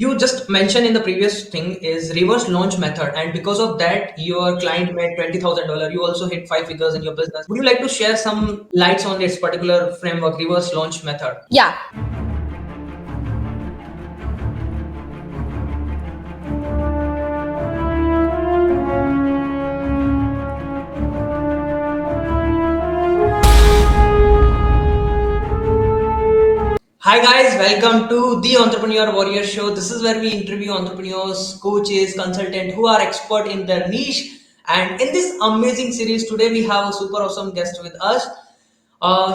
You just mentioned in the previous thing is reverse launch method, and because of that, your client made $20,000. You also hit five figures in your business. Would you like to share some lights on this particular framework, reverse launch method? Yeah. Hi guys, welcome to the Entrepreneur Warrior Show. This is where we interview entrepreneurs, coaches, consultants who are expert in their niche. And in this amazing series today, we have a super awesome guest with us.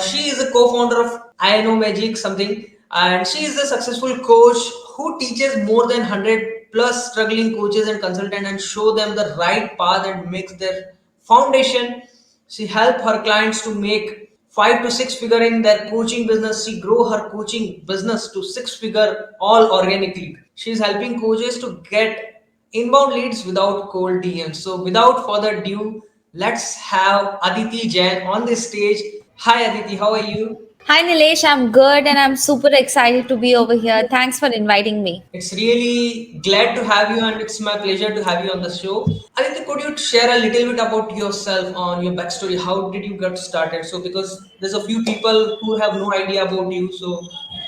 She is a co-founder of Inomagic something, and she is a successful coach who teaches more than 100 plus struggling coaches and consultants and show them the right path and makes their foundation. She help her clients to make five to six figure in their coaching business. She grow her coaching business to six figure all organically. She is helping coaches to get inbound leads without cold DMs. So without further ado, let's have Aditi Jain on the stage. Hi Aditi, how are you? Hi Nilesh, I'm good and I'm super excited to be over here. Thanks for inviting me. It's really glad to have you and it's my pleasure to have you on the show. Aditi, could you share a little bit about yourself on your backstory? How did you get started? So because there's a few people who have no idea about you, so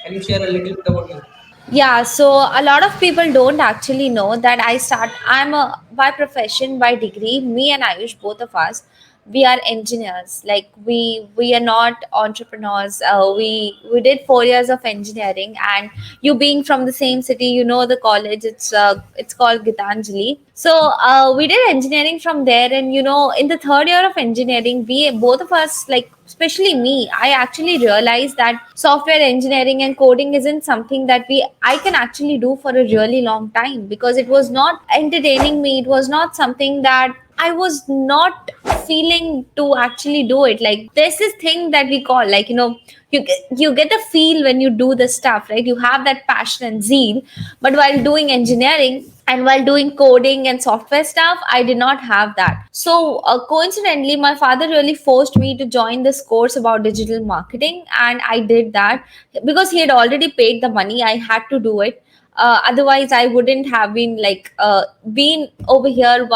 can you share a little bit about you? Yeah, so a lot of people don't actually know that I'm a by profession, by degree, me and Ayush, both of us, we are engineers. Like we are not entrepreneurs. We did 4 years of engineering, and you being from the same city, you know the college. It's called Gitanjali. So we did engineering from there, and in the third year of engineering, we both of us, like especially me, I actually realized that software engineering and coding isn't something that we I can actually do for a really long time, because it was not entertaining me. It was not something that I was not feeling to actually do it. Like there's this thing that we call, like, you get a feel when you do the stuff, right? You have that passion and zeal, but while doing engineering and while doing coding and software stuff, I did not have that. So coincidentally, my father really forced me to join this course about digital marketing, and I did that because he had already paid the money. I had to do it. Otherwise I wouldn't have been over here.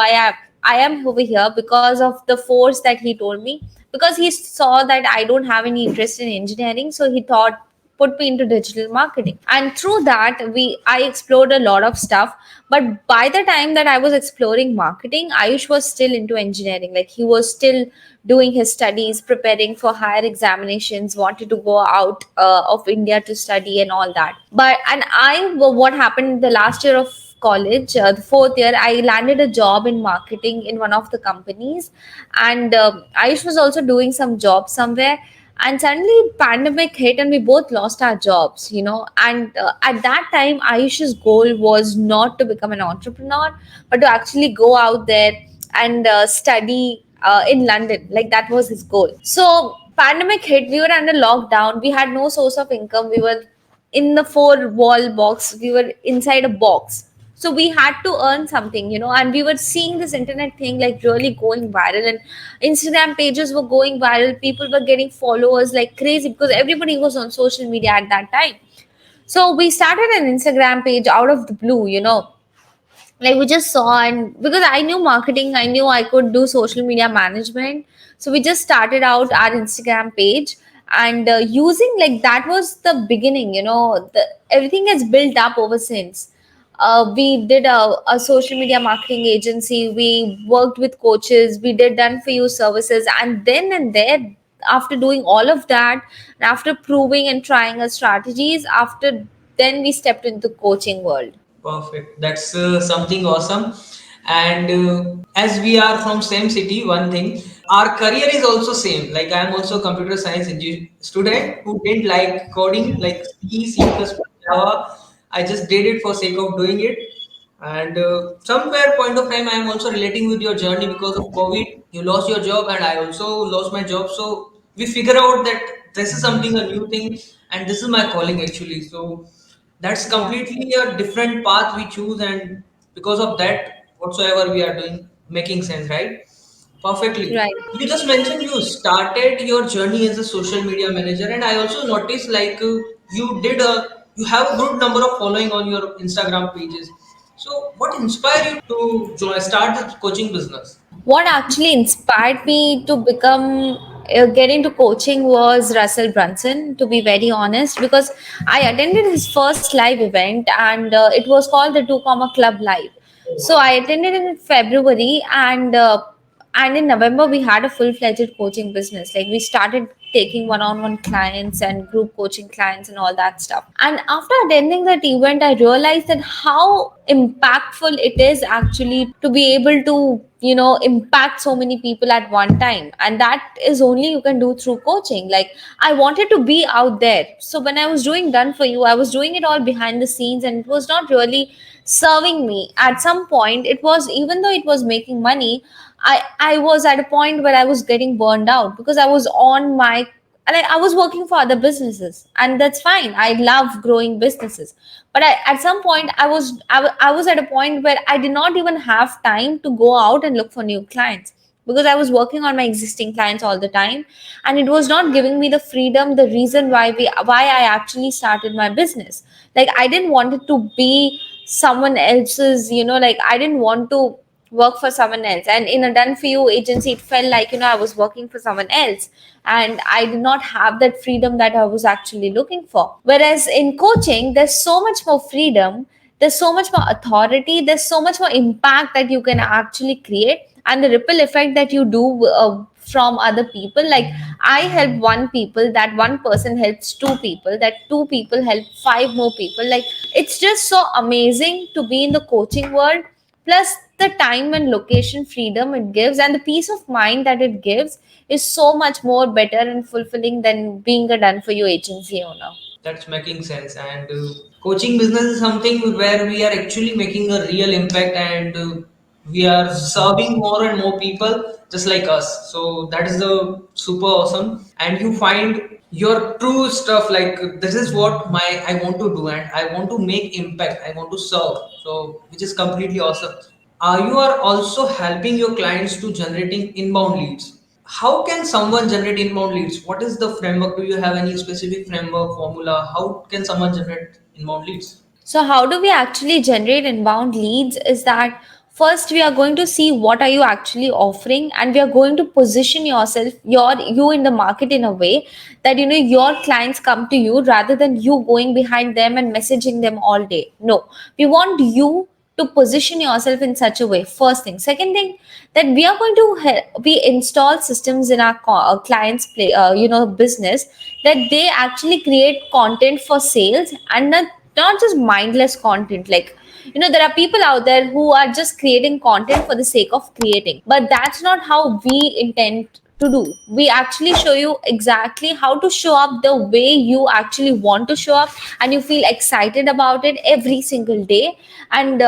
I am over here because of the force that he told me, because he saw that I don't have any interest in engineering, so he thought put me into digital marketing. And through that, I explored a lot of stuff. But by the time that I was exploring marketing, Ayush was still into engineering. Like he was still doing his studies, preparing for higher examinations, wanted to go out of India to study and all that. What happened the last year of college, the fourth year, I landed a job in marketing in one of the companies. And Ayush was also doing some job somewhere. And suddenly pandemic hit and we both lost our jobs, and at that time Ayush's goal was not to become an entrepreneur, but to actually go out there and study in London. Like that was his goal. So pandemic hit, we were under lockdown, we had no source of income, we were in the four wall box, we were inside a box. So we had to earn something, and we were seeing this internet thing like really going viral, and Instagram pages were going viral, people were getting followers like crazy because everybody was on social media at that time. So we started an Instagram page out of the blue, like we just saw, and because I knew marketing, I knew I could do social media management. So we just started out our Instagram page, and using, like, that was the beginning. Everything has built up ever since. We did a social media marketing agency, we worked with coaches, we did done for you services, and then and there, after doing all of that, and after proving and trying our strategies, after then we stepped into the coaching world. Perfect. That's something awesome. And as we are from same city, one thing, our career is also same. Like I am also a computer science student who didn't like coding, like C++, Java. I just did it for sake of doing it. And somewhere point of time, I am also relating with your journey because of COVID. You lost your job, and I also lost my job. So we figure out that this is something a new thing, and this is my calling actually. So that's Yeah. completely a different path we choose, and because of that, whatsoever we are doing, making sense, right? Perfectly. Right. You just mentioned you started your journey as a social media manager, and I also noticed like you did a You have a good number of following on your Instagram pages. So what inspired you to start the coaching business? What actually inspired me to become get into coaching was Russell Brunson, to be very honest, because I attended his first live event, and it was called the 2 Comma Club Live. So I attended it in February, and in November we had a full-fledged coaching business. Like we started taking one-on-one clients and group coaching clients and all that stuff. And after attending that event, I realized that how impactful it is actually to be able to, impact so many people at one time. And that is only you can do through coaching. Like I wanted to be out there. So when I was doing Done For You, I was doing it all behind the scenes, and it was not really serving me. At some point, it was, even though it was making money, I was at a point where I was getting burned out because I was on my, like I was working for other businesses, and that's fine. I love growing businesses, but at some point I was at a point where I did not even have time to go out and look for new clients, because I was working on my existing clients all the time, and it was not giving me the freedom. The reason why I actually started my business, like I didn't want it to be someone else's, like I didn't want to work for someone else. And in a Done For You agency, it felt like, I was working for someone else, and I did not have that freedom that I was actually looking for. Whereas in coaching, there's so much more freedom, there's so much more authority, there's so much more impact that you can actually create, and the ripple effect that you do from other people. Like I help one people, that one person helps two people, that two people help five more people. Like it's just so amazing to be in the coaching world. Plus the time and location freedom it gives, and the peace of mind that it gives, is so much more better and fulfilling than being a Done For You agency owner. That's making sense. And coaching business is something where we are actually making a real impact, and we are serving more and more people just like us. So that is the super awesome. And you find your true stuff, like this is what my I want to do, and I want to make impact. I want to serve. So which is completely awesome. You are also helping your clients to generating inbound leads. How can someone generate inbound leads? What is the framework? Do you have any specific framework formula? How can someone generate inbound leads? So how do we actually generate inbound leads is that first we are going to see what are you actually offering, and we are going to position you in the market in a way that your clients come to you rather than you going behind them and messaging them all day. No, we want you to position yourself in such a way. First thing. Second thing, that we are going to we install systems in our clients play business, that they actually create content for sales, and not just mindless content. Like there are people out there who are just creating content for the sake of creating, but that's not how we intend to do. We actually show you exactly how to show up the way you actually want to show up, and you feel excited about it every single day, and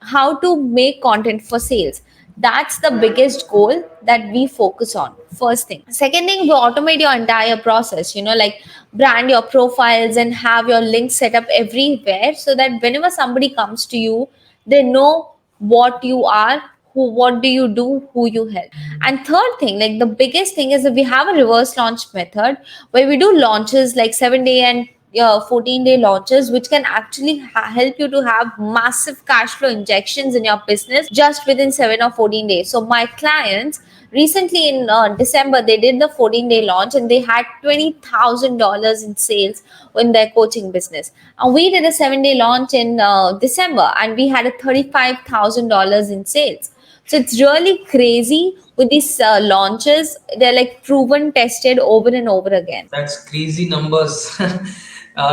how to make content for sales. That's the biggest goal that we focus on. First thing. Second thing, we automate your entire process, like brand your profiles and have your links set up everywhere, so that whenever somebody comes to you, they know what you are, what do you do, who you help. And third thing, like the biggest thing, is that we have a reverse launch method where we do launches like 7-day and 14-day launches, which can actually help you to have massive cash flow injections in your business just within 7 or 14 days. So my clients recently in December, they did the 14-day launch, and they had $20,000 in sales in their coaching business. And we did a 7-day launch in December, and we had a $35,000 in sales. So it's really crazy with these launches. They're like proven, tested over and over again. That's crazy numbers.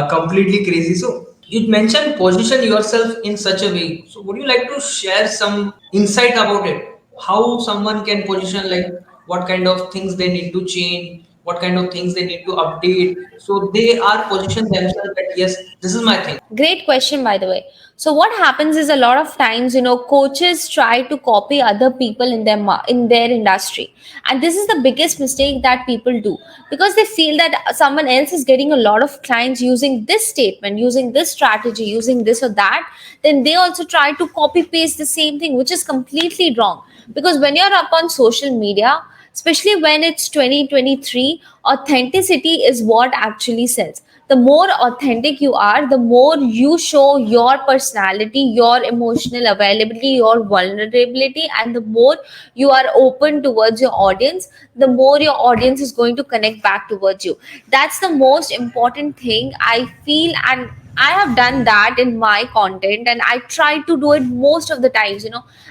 Completely crazy. So you mentioned position yourself in such a way. So would you like to share some insight about it? How someone can position, like what kind of things they need to change, what kind of things they need to update. So they are positioned themselves that yes, this is my thing. Great question, by the way. So what happens is, a lot of times, coaches try to copy other people in their in their industry, and this is the biggest mistake that people do, because they feel that someone else is getting a lot of clients using this statement, using this strategy, using this or that. Then they also try to copy paste the same thing, which is completely wrong. Because when you're up on social media, especially when it's 2023, authenticity is what actually sells. the more authentic you are, the more you show your personality, your emotional availability, your vulnerability, and the more you are open towards your audience, the more your audience is going to connect back towards you. That's the most important thing I feel, and I have done that in my content, and I try to do it most of the times.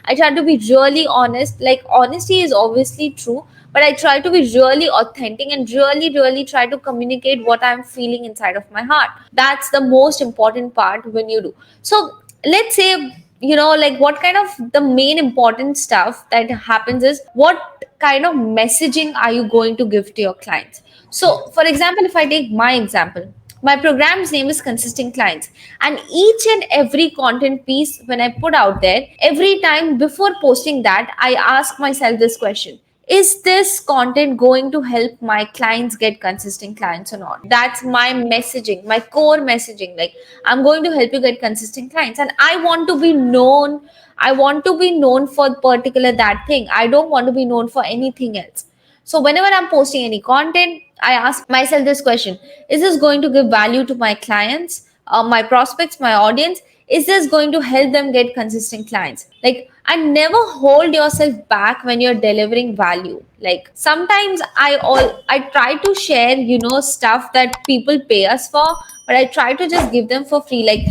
I try to be really honest. Like, honesty is obviously true, but I try to be really authentic and really, really try to communicate what I'm feeling inside of my heart. That's the most important part when you do. So, let's say, like, what kind of the main important stuff that happens is what kind of messaging are you going to give to your clients? So, for example, if I take my example, my program's name is Consistent Clients. And each and every content piece, when I put out there, every time before posting that, I ask myself this question: is this content going to help my clients get consistent clients or not? That's my messaging, my core messaging. Like, I'm going to help you get consistent clients, and I want to be known. I want to be known for particular that thing. I don't want to be known for anything else. So whenever I'm posting any content, I ask myself this question: is this going to give value to my clients, my prospects, my audience? Is this going to help them get consistent clients? Like, and never hold yourself back when you're delivering value. Like, sometimes I try to share, stuff that people pay us for, but I try to just give them for free. Like,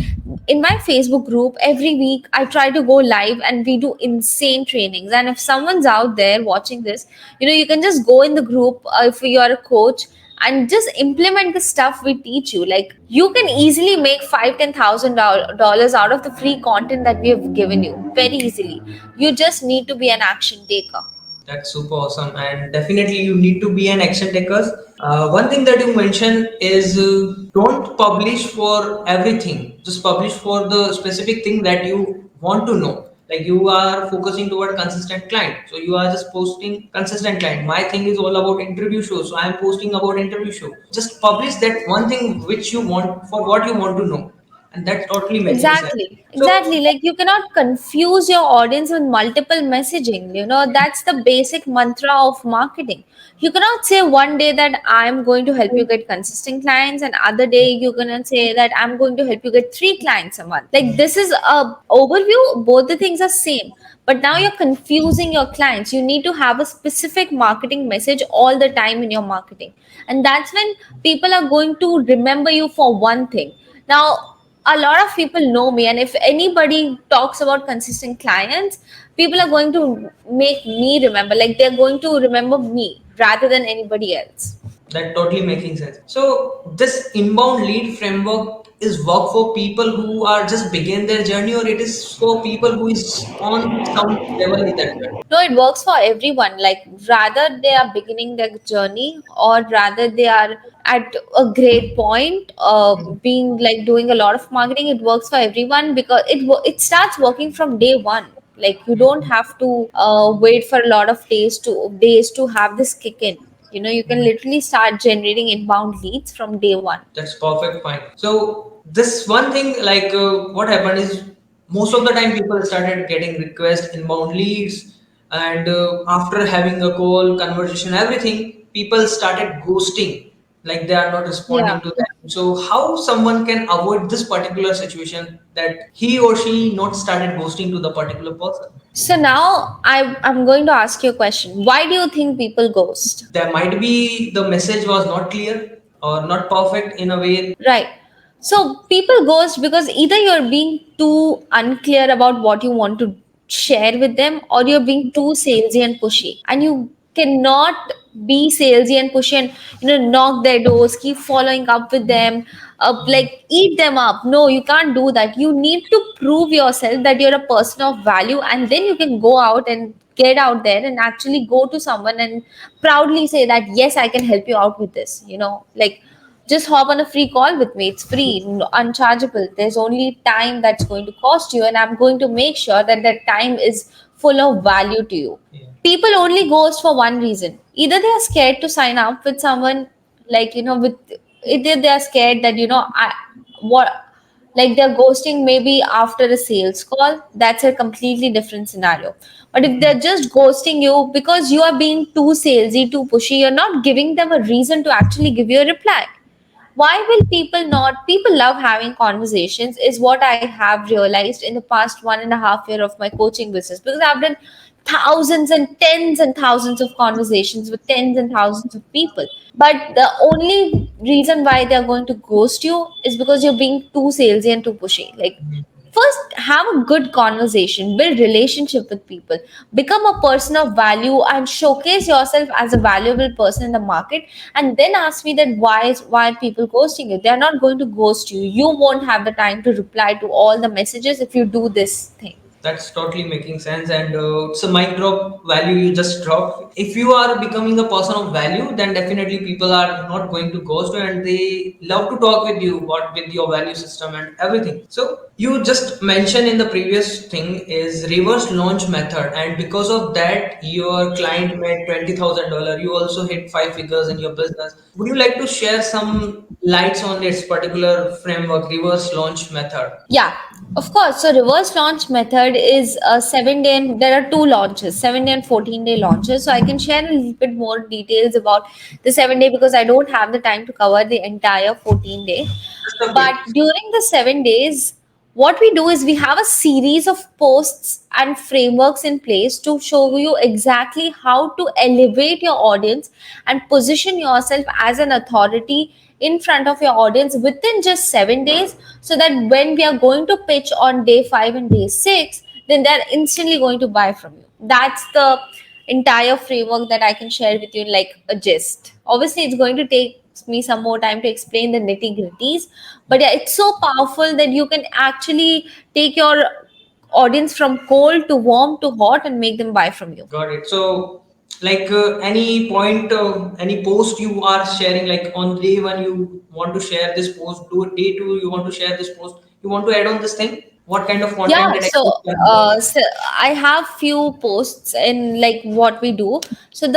in my Facebook group, every week I try to go live and we do insane trainings. And if someone's out there watching this, you can just go in the group, if you're a coach, and just implement the stuff we teach you. Like, you can easily make $5,000-10,000 out of the free content that we have given you very easily. You just need to be an action taker. That's super awesome, and definitely you need to be an action takers. One thing that you mentioned is don't publish for everything. Just publish for the specific thing that you want to know. Like, you are focusing toward consistent client, so you are just posting consistent client. My thing is all about interview shows, so I am posting about interview show. Just publish that one thing which you want for what you want to know, and that's totally making sense. Exactly, So exactly. Like, you cannot confuse your audience with multiple messaging. That's the basic mantra of marketing. You cannot say one day that I'm going to help you get consistent clients, and other day you're gonna say that I'm going to help you get 3 clients a month. Like, this is a overview. Both the things are same, but now you're confusing your clients. You need to have a specific marketing message all the time in your marketing, and that's when people are going to remember you for one thing. Now, a lot of people know me, and if anybody talks about consistent clients, people are going to make me remember. Like, they're going to remember me rather than anybody else. that totally making sense. So this inbound lead framework is work for people who are just begin their journey, or it is for people who is on some level in that journey. No, it works for everyone. Like, rather they are beginning their journey, or rather they are at a great point, being like doing a lot of marketing. It works for everyone because it starts working from day one. Like, you don't have to wait for a lot of days to have this kick in. You can literally start generating inbound leads from day one. That's perfect, fine. So this one thing, like what happened is most of the time people started getting requests, inbound leads, and after having a call, conversation, everything, people started ghosting. Like, they are not Yeah. responding to them. So how someone can avoid this particular situation that he or she not started ghosting to the particular person? So now I'm going to ask you a question. Why do you think people ghost? There might be the message was not clear or not perfect in a way. Right. So people ghost because either you're being too unclear about what you want to share with them, or you're being too salesy and pushy. And you cannot be salesy and pushy and knock their doors, keep following up with them, like, eat them up. No, you can't do that. You need to prove yourself that you're a person of value, and then you can go out and get out there and actually go to someone and proudly say that, yes, I can help you out with this. Like, just hop on a free call with me. It's free, unchargeable. There's only time that's going to cost you, and I'm going to make sure that that time is full of value to you. Yeah. People only ghost for one reason: either they are scared to sign up with someone, like, with either they are scared that, what, like, they're ghosting maybe after a sales call. That's a completely different scenario. But if they're just ghosting you because you are being too salesy, too pushy, you're not giving them a reason to actually give you a reply. why will people love having conversations is what I have realized in the past 1.5 year of my coaching business, because I've done thousands and tens and thousands of conversations with tens and thousands of people. But the only reason why they're going to ghost you is because you're being too salesy and too pushy. Like, first, have a good conversation, build relationship with people, become a person of value, and showcase yourself as a valuable person in the market. And then ask me that why are people ghosting you? They're not going to ghost you. You won't have the time to reply to all the messages if you do this thing. That's totally making sense, and it's a mic drop value you just dropped. If you are becoming a person of value, then definitely people are not going to ghost you, and they love to talk with you, what with your value system and everything. So you just mentioned in the previous thing is reverse launch method, and because of that, your client made $20,000. You also hit five figures in your business. Would you like to share some lights on its particular framework, reverse launch method? Yeah, of course. So reverse launch method is a 7 day, and there are two launches, 7 day and 14 day launches. So I can share a little bit more details about the 7 day because I don't have the time to cover the entire 14 day. Just a But bit. during the 7 days, what we do is we have a series of posts and frameworks in place to show you exactly how to elevate your audience and position yourself as an authority in front of your audience within just 7 days, so that when we are going to pitch on day 5 and day 6, then they're instantly going to buy from you. That's the entire framework that I can share with you in like a gist. Obviously, it's going to take me some more time to explain the nitty gritties, but yeah, it's so powerful that you can actually take your audience from cold to warm to hot and make them buy from you. Got it. So, like any point, any post you are sharing, like on day one, you want to share this post, do day two, you want to share this post, you want to add on this thing? What kind of Yeah, content and so, activity? so I have few posts in like what we do. So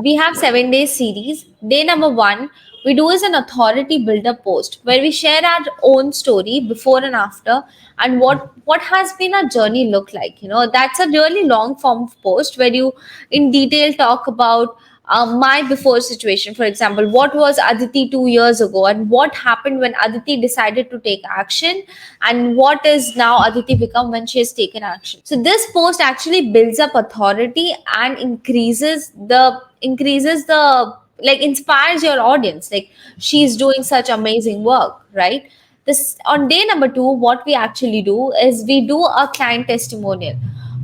we have 7 day series. Day number one, we do is an authority builder post where we share our own story before and after, and what has been our journey look like. That's a really long form of post where you in detail talk about my before situation. For example, what was Aditi 2 years ago, and what happened when Aditi decided to take action, and what is now Aditi become when she has taken action. So this post actually builds up authority and increases the like inspires your audience. Like, she's doing such amazing work, right? This on day number two, what we actually do is we do a client testimonial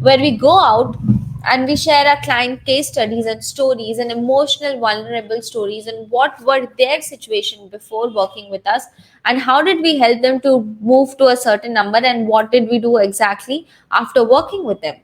where we go out and we share our client case studies and stories and emotional vulnerable stories, and what were their situation before working with us, and how did we help them to move to a certain number, and what did we do exactly after working with them.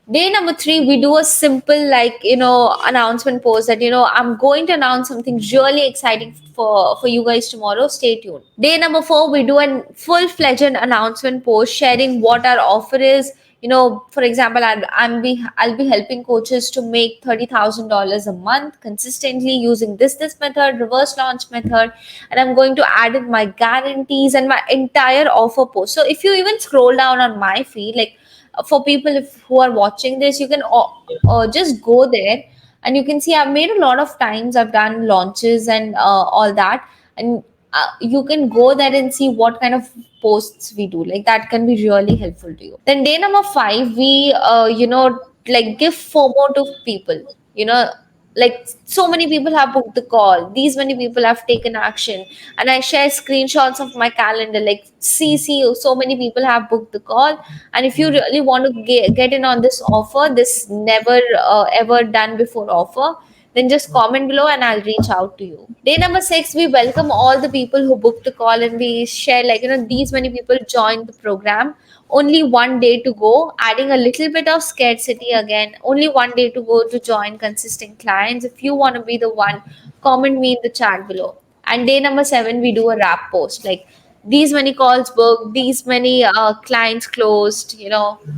Day number three, we do a simple, like, announcement post that, I'm going to announce something really exciting for you guys tomorrow. Stay tuned. Day number four, we do a full-fledged announcement post sharing what our offer is. For example, I'll be helping coaches to make $30,000 a month consistently using this method, reverse launch method, and I'm going to add in my guarantees and my entire offer post. So if you even scroll down on my feed, like, for people who are watching this, you can just go there and you can see I've made a lot of times, I've done launches and all that, and you can go there and see what kind of posts we do. Like, that can be really helpful to you. Then day number five, we like give FOMO to people. you know like, so many people have booked the call, these many people have taken action, and I share screenshots of my calendar, like, see, so many people have booked the call, and if you really want to get in on this offer, this never ever done before offer, then just comment below and I'll reach out to you. Day number six, we welcome all the people who booked the call and we share, like, these many people joined the program. Only one day to go, adding a little bit of scarcity again. Only one day to go to join consistent clients. If you want to be the one, comment me in the chat below. And day number seven, we do a wrap post, like, these many calls booked, these many clients closed,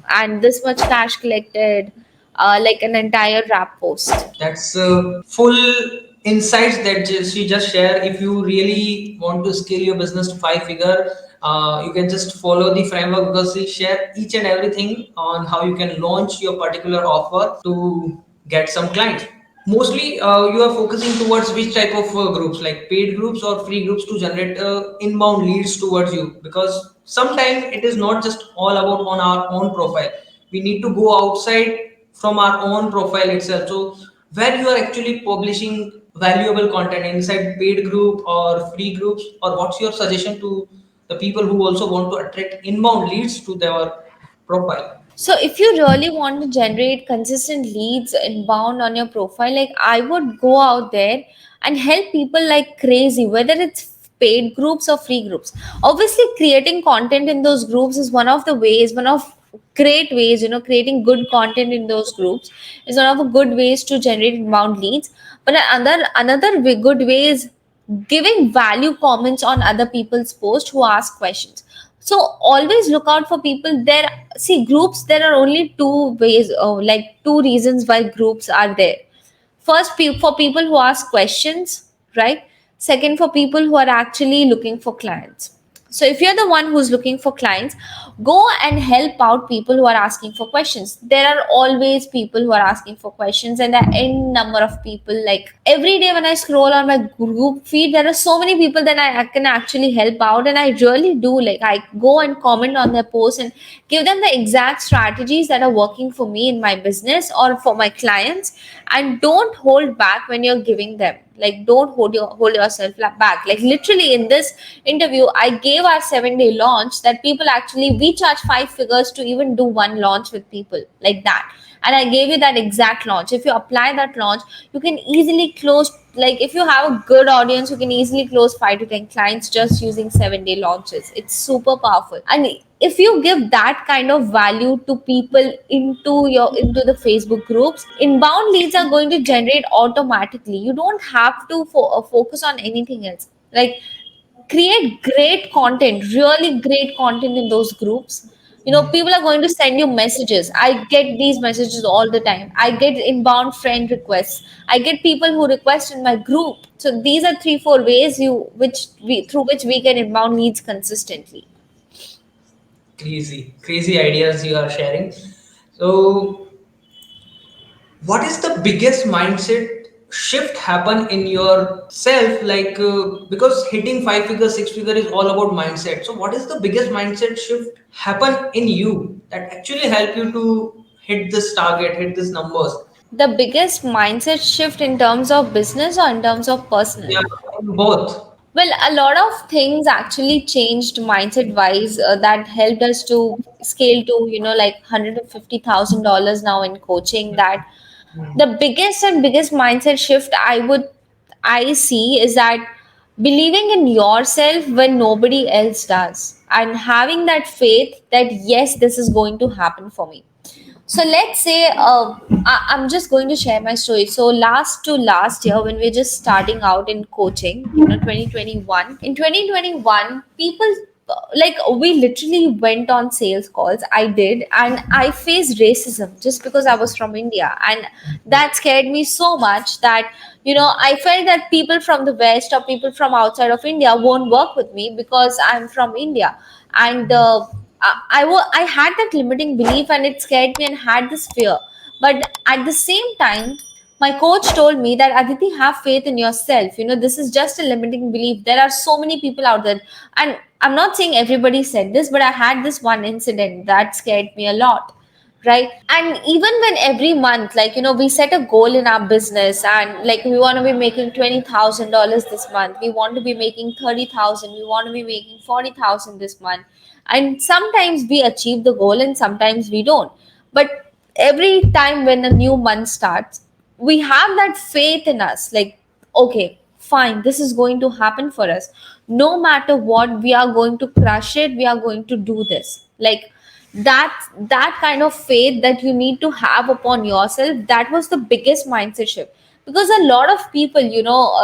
and this much cash collected, like an entire wrap post. That's full insights that she just shared. If you really want to scale your business to five figure, you can just follow the framework because she share each and everything on how you can launch your particular offer to get some clients. Mostly, you are focusing towards which type of groups, like paid groups or free groups, to generate inbound leads towards you. Because sometimes it is not just all about on our own profile. We need to go outside from our own profile itself. So where you are actually publishing valuable content inside paid group or free groups, or what's your suggestion to the people who also want to attract inbound leads to their profile? So if you really want to generate consistent leads inbound on your profile, like I would go out there and help people like crazy, whether it's paid groups or free groups. Obviously, creating content in those groups is one of the ways, one of great ways, creating good content in those groups is one of the good ways to generate inbound leads. But good way is giving value comments on other people's posts who ask questions. So always look out for people there. See, groups, there are only two ways, like two reasons why groups are there. First, for people who ask questions, right? Second, for people who are actually looking for clients. So if you're the one who's looking for clients, go and help out people who are asking for questions. There are always people who are asking for questions, and the n number of people. Like every day when I scroll on my group feed, there are so many people that I can actually help out, and I really do. Like I go and comment on their posts and give them the exact strategies that are working for me in my business or for my clients. And don't hold back when you're giving them. Like don't hold yourself back. Like literally in this interview, I gave our 7-day launch that people actually, we charge 5 figures to even do one launch with people like that. And I gave you that exact launch. If you apply that launch, you can easily close, like if you have a good audience, you can easily close 5 to 10 clients just using 7-day launches. It's super powerful. And if you give that kind of value to people into the Facebook groups, inbound leads are going to generate automatically. You don't have to focus on anything else. Like create great content, really great content in those groups. People are going to send you messages. I get these messages all the time. I get inbound friend requests. I get people who request in my group. So these are 3 4 ways through which we get inbound leads consistently. Crazy, crazy ideas you are sharing. So what is the biggest mindset shift happen in yourself, like because hitting 5 figure, 6 figure is all about mindset. So what is the biggest mindset shift happen in you that actually help you to hit this target, hit these numbers? The biggest mindset shift in terms of business or in terms of personal? Yeah, both. Well, a lot of things actually changed mindset wise, that helped us to scale to, like $150,000 now in coaching. That the biggest mindset shift I see is that believing in yourself when nobody else does, and having that faith that yes, this is going to happen for me. So let's say, I'm just going to share my story. So last year, when we are just starting out in coaching, 2021. In 2021, people, like we literally went on sales calls. I did, and I faced racism just because I was from India, and that scared me so much that I felt that people from the West or people from outside of India won't work with me because I'm from India. And I had that limiting belief, and it scared me and had this fear. But at the same time, my coach told me that Aditi, have faith in yourself. This is just a limiting belief. There are so many people out there. And I'm not saying everybody said this, but I had this one incident that scared me a lot. Right. And even when every month, like, we set a goal in our business, and like we want to be making $20,000 this month, we want to be making 30,000, we want to be making 40,000 this month. And sometimes we achieve the goal and sometimes we don't. But every time when a new month starts, we have that faith in us, like, okay, fine, this is going to happen for us. No matter what, we are going to crush it, we are going to do this. Like, that kind of faith that you need to have upon yourself, that was the biggest mindset shift. Because a lot of people,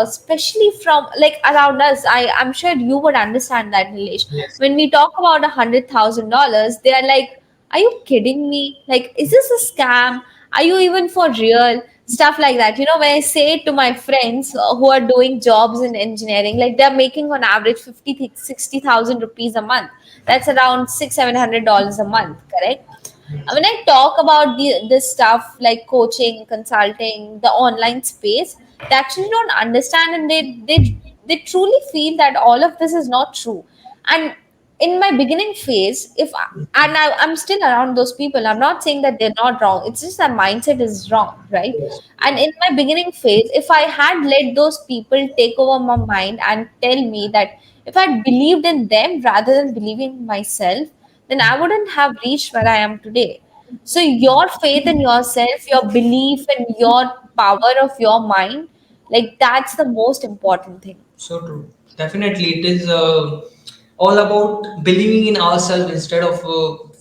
especially from like around us, I'm sure you would understand that, Nilesh. Yes. When we talk about $100,000, they are like, are you kidding me? Like, is this a scam? Are you even for real? Stuff like that. When I say it to my friends, who are doing jobs in engineering, like they're making on average 50 60,000 rupees a month. That's around $600-700 a month, correct? When I talk about this stuff like coaching, consulting, the online space, they actually don't understand, and they truly feel that all of this is not true. And in my beginning phase, I'm still around those people. I'm not saying that they're not wrong. It's just that mindset is wrong, right? Yes. And in my beginning phase, if I had let those people take over my mind and tell me that, if I believed in them rather than believing in myself, then I wouldn't have reached where I am today. So your faith in yourself, your belief in your power of your mind, like that's the most important thing. So true. Definitely, it is all about believing in ourselves instead of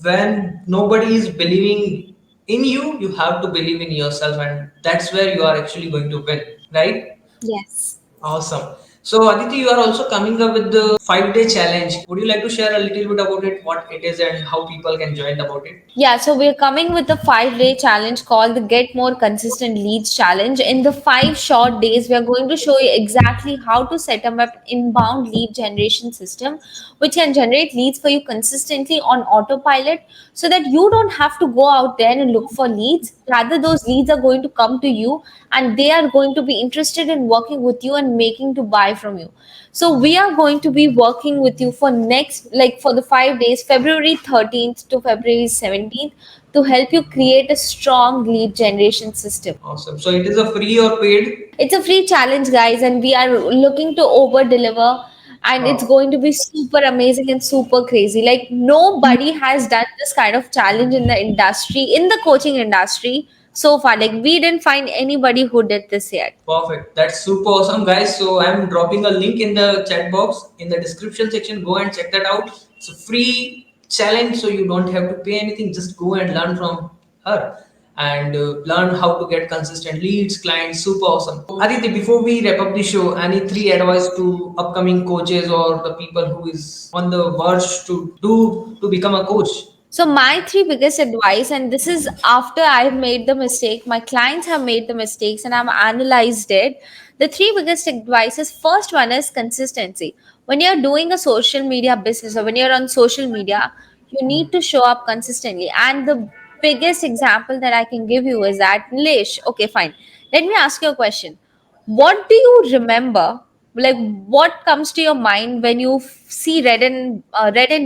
when nobody is believing in you, you have to believe in yourself, and that's where you are actually going to win, right? Yes. Awesome. So, Aditi, you are also coming up with the 5 day challenge. Would you like to share a little bit about it, what it is, and how people can join about it? Yeah, so we're coming with a 5 day challenge called the Get More Consistent Leads Challenge. In the 5 short days, we are going to show you exactly how to set up an inbound lead generation system which can generate leads for you consistently on autopilot, so that you don't have to go out there and look for leads. Rather, those leads are going to come to you, and they are going to be interested in working with you and making to buy from you. So we are going to be working with you for next, like for the 5 days, February 13th to February 17th, to help you create a strong lead generation system. Awesome. So, it is a free or paid? It's a free challenge, guys, and we are looking to over deliver. And it's Wow. going to be super amazing and super crazy. Like, nobody has done this kind of challenge in the industry, in the coaching industry so far. Like, we didn't find anybody who did this yet. Perfect. That's super awesome, guys. So I'm dropping a link in the chat box in the description section. Go and check that out. It's a free challenge, so you don't have to pay anything. Just go and learn from her and learn how to get consistent leads, clients. Super awesome. Aditi, before we wrap up the show, any three advice to upcoming coaches or the people who is on the verge to do to become a coach? So my three biggest advice, and this is after I've made the mistake, my clients have made the mistakes, and I've analyzed it. The three biggest advices: first one is consistency. When you're doing a social media business, or when you're on social media, you need to show up consistently. And the biggest example that I can give you is that, Nilesh, okay, fine. Let me ask you a question. What do you remember? Like, what comes to your mind when you see red and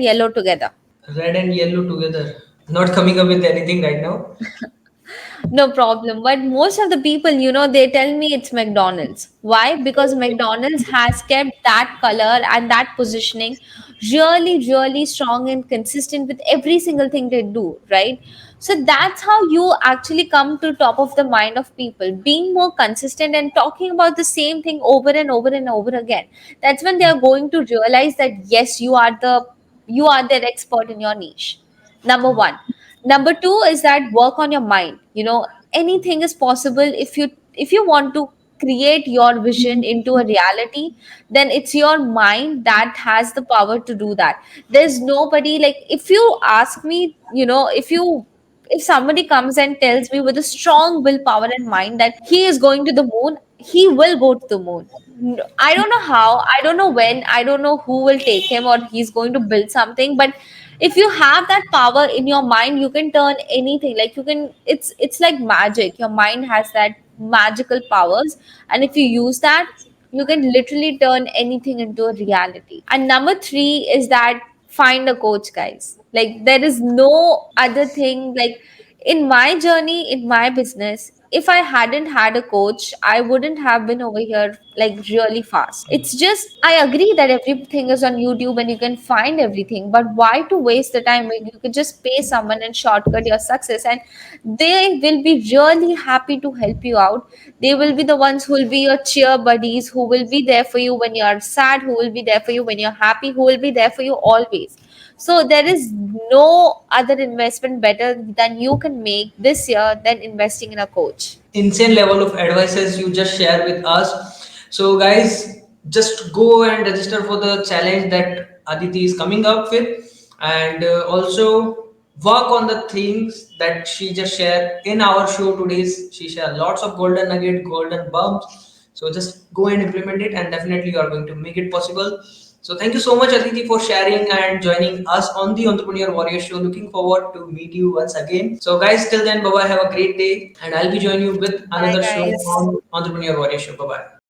yellow together? Red and yellow together. Not coming up with anything right now. No problem. But most of the people, they tell me it's McDonald's. Why? Because McDonald's has kept that color and that positioning really, really strong and consistent with every single thing they do, right? So that's how you actually come to top of the mind of people, being more consistent and talking about the same thing over and over and over again. That's when they are going to realize that yes, you are their expert in your niche. Number one. Number two is that work on your mind. Anything is possible if you want to create your vision into a reality. Then it's your mind that has the power to do that. There's nobody, like, if you ask me, if somebody comes and tells me with a strong willpower and mind that he is going to the moon, he will go to the moon. I don't know how, I don't know when, I don't know who will take him, or he's going to build something. But if you have that power in your mind, you can turn anything. Like, you can, it's like magic. Your mind has that magical powers, and if you use that, you can literally turn anything into a reality. And number three is that, find a coach, guys. Like, there is no other thing. Like, in my journey, in my business, if I hadn't had a coach, I wouldn't have been over here like really fast. It's just, I agree that everything is on YouTube and you can find everything, but why to waste the time when you could just pay someone and shortcut your success, and they will be really happy to help you out. They will be the ones who will be your cheer buddies, who will be there for you when you're sad, who will be there for you when you're happy, who will be there for you always. So there is no other investment better than you can make this year than investing in a coach. Insane level of advices you just share with us. So, guys, just go and register for the challenge that Aditi is coming up with, and also work on the things that she just shared in our show today. She shared lots of golden nugget, golden bumps. So just go and implement it, and definitely you are going to make it possible. So thank you so much, Aditi, for sharing and joining us on the Entrepreneur Warrior Show. Looking forward to meet you once again. So guys, till then, bye bye. Have a great day, and I'll be joining you with Bye, another show guys. on Entrepreneur Warrior Show. Bye bye.